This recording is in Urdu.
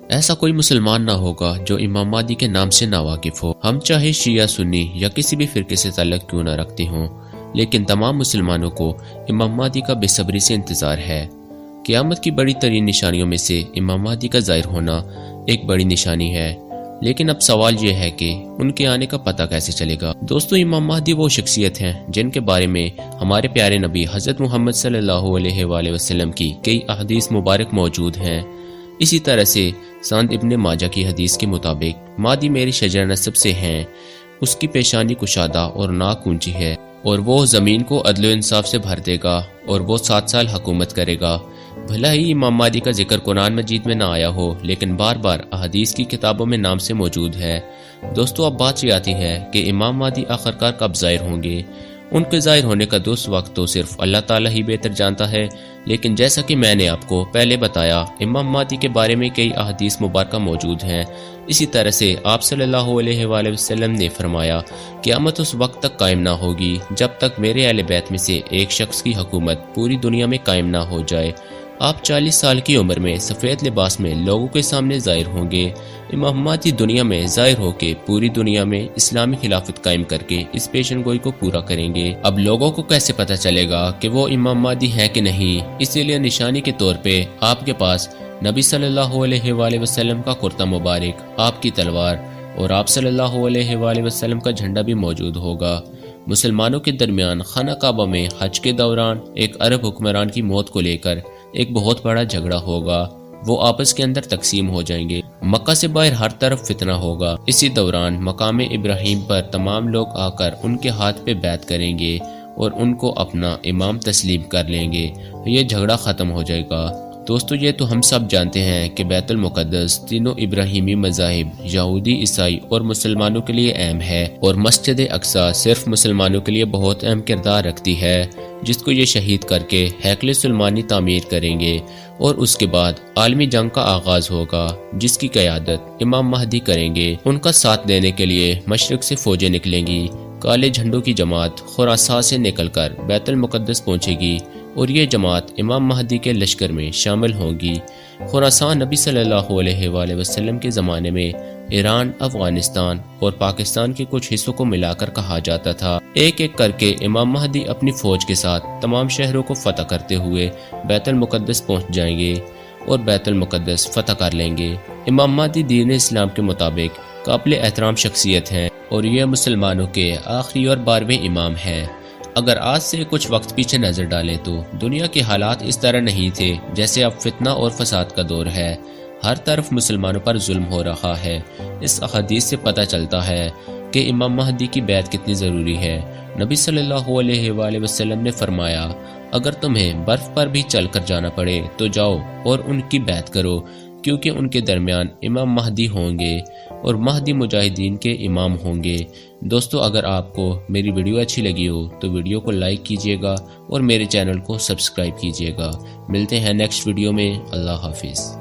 ایسا کوئی مسلمان نہ ہوگا جو امام مہدی کے نام سے ناواقف ہو، ہم چاہے شیعہ سنی یا کسی بھی فرقے سے تعلق کیوں نہ رکھتے ہوں، لیکن تمام مسلمانوں کو امام مہدی کا بے صبری سے انتظار ہے۔ قیامت کی بڑی ترین نشانیوں میں سے امام مہدی کا ظاہر ہونا ایک بڑی نشانی ہے، لیکن اب سوال یہ ہے کہ ان کے آنے کا پتہ کیسے چلے گا۔ دوستو، امام مہدی وہ شخصیت ہیں جن کے بارے میں ہمارے پیارے نبی حضرت محمد صلی اللہ علیہ وآلہ وسلم کی کئی احادیث مبارک موجود ہیں۔ اسی طرح سے سند ابن ماجہ کی حدیث کے مطابق مہدی میری شجر نسب سے ہیں، اس کی پیشانی کشادہ اور ناک اونچی ہے، اور وہ زمین کو عدل و انصاف سے بھر دے گا، اور وہ 7 سال حکومت کرے گا۔ بھلا ہی امام مہدی کا ذکر قرآن مجید میں نہ آیا ہو، لیکن بار بار احادیث کی کتابوں میں نام سے موجود ہے۔ دوستو، اب بات یہ آتی ہے کہ امام مہدی آخرکار کب ظاہر ہوں گے۔ ان کے ظاہر ہونے کا درست وقت تو صرف اللہ تعالیٰ ہی بہتر جانتا ہے، لیکن جیسا کہ میں نے آپ کو پہلے بتایا، امام مہدی کے بارے میں کئی احادیث مبارکہ موجود ہیں۔ اسی طرح سے آپ صلی اللہ علیہ وآلہ وسلم نے فرمایا، قیامت اس وقت تک قائم نہ ہوگی جب تک میرے اہل بیت میں سے ایک شخص کی حکومت پوری دنیا میں قائم نہ ہو جائے۔ آپ 40 سال کی عمر میں سفید لباس میں لوگوں کے سامنے ظاہر ہوں گے۔ امام مہدی دنیا میں ظاہر ہو کے پوری دنیا میں اسلامی خلافت قائم کر کے اس پیشن گوئی کو پورا کریں گے۔ اب لوگوں کو کیسے پتہ چلے گا کہ وہ امام مہدی ہے کہ نہیں؟ اسی لیے نشانی کے طور پہ آپ کے پاس نبی صلی اللہ علیہ وآلہ وسلم کا کرتا مبارک، آپ کی تلوار اور آپ صلی اللہ علیہ وآلہ وسلم کا جھنڈا بھی موجود ہوگا۔ مسلمانوں کے درمیان خانہ کعبہ میں حج کے دوران ایک عرب حکمران کی موت کو لے کر ایک بہت بڑا جھگڑا ہوگا، وہ آپس کے اندر تقسیم ہو جائیں گے، مکہ سے باہر ہر طرف فتنہ ہوگا۔ اسی دوران مقام ابراہیم پر تمام لوگ آ کر ان کے ہاتھ پہ بیعت کریں گے اور ان کو اپنا امام تسلیم کر لیں گے، یہ جھگڑا ختم ہو جائے گا۔ دوستو، یہ تو ہم سب جانتے ہیں کہ بیت المقدس تینوں ابراہیمی مذاہب یہودی، عیسائی اور مسلمانوں کے لیے اہم ہے، اور مسجد اقصی صرف مسلمانوں کے لیے بہت اہم کردار رکھتی ہے، جس کو یہ شہید کر کے ہیکل سلیمانی تعمیر کریں گے، اور اس کے بعد عالمی جنگ کا آغاز ہوگا جس کی قیادت امام مہدی کریں گے۔ ان کا ساتھ دینے کے لیے مشرق سے فوجیں نکلیں گی، کالے جھنڈوں کی جماعت خراسان سے نکل کر بیت المقدس پہنچے گی، اور یہ جماعت امام مہدی کے لشکر میں شامل ہوگی۔ خراسان نبی صلی اللہ علیہ وآلہ وسلم کے زمانے میں ایران، افغانستان اور پاکستان کے کچھ حصوں کو ملا کر کہا جاتا تھا۔ ایک ایک کر کے امام مہدی اپنی فوج کے ساتھ تمام شہروں کو فتح کرتے ہوئے بیت المقدس پہنچ جائیں گے اور بیت المقدس فتح کر لیں گے۔ امام مہدی دین اسلام کے مطابق قابل احترام شخصیت ہیں، اور یہ مسلمانوں کے آخری اور 12ویں امام ہیں۔ اگر آج سے کچھ وقت پیچھے نظر ڈالیں تو دنیا کے حالات اس طرح نہیں تھے جیسے اب فتنہ اور فساد کا دور ہے، ہر طرف مسلمانوں پر ظلم ہو رہا ہے۔ اس احادیث سے پتہ چلتا ہے کہ امام مہدی کی بیعت کتنی ضروری ہے۔ نبی صلی اللہ علیہ وآلہ وسلم نے فرمایا، اگر تمہیں برف پر بھی چل کر جانا پڑے تو جاؤ اور ان کی بیعت کرو، کیونکہ ان کے درمیان امام مہدی ہوں گے اور مہدی مجاہدین کے امام ہوں گے۔ دوستو، اگر آپ کو میری ویڈیو اچھی لگی ہو تو ویڈیو کو لائک کیجیے گا اور میرے چینل کو سبسکرائب کیجیے گا۔ ملتے ہیں نیکسٹ ویڈیو میں۔ اللہ حافظ۔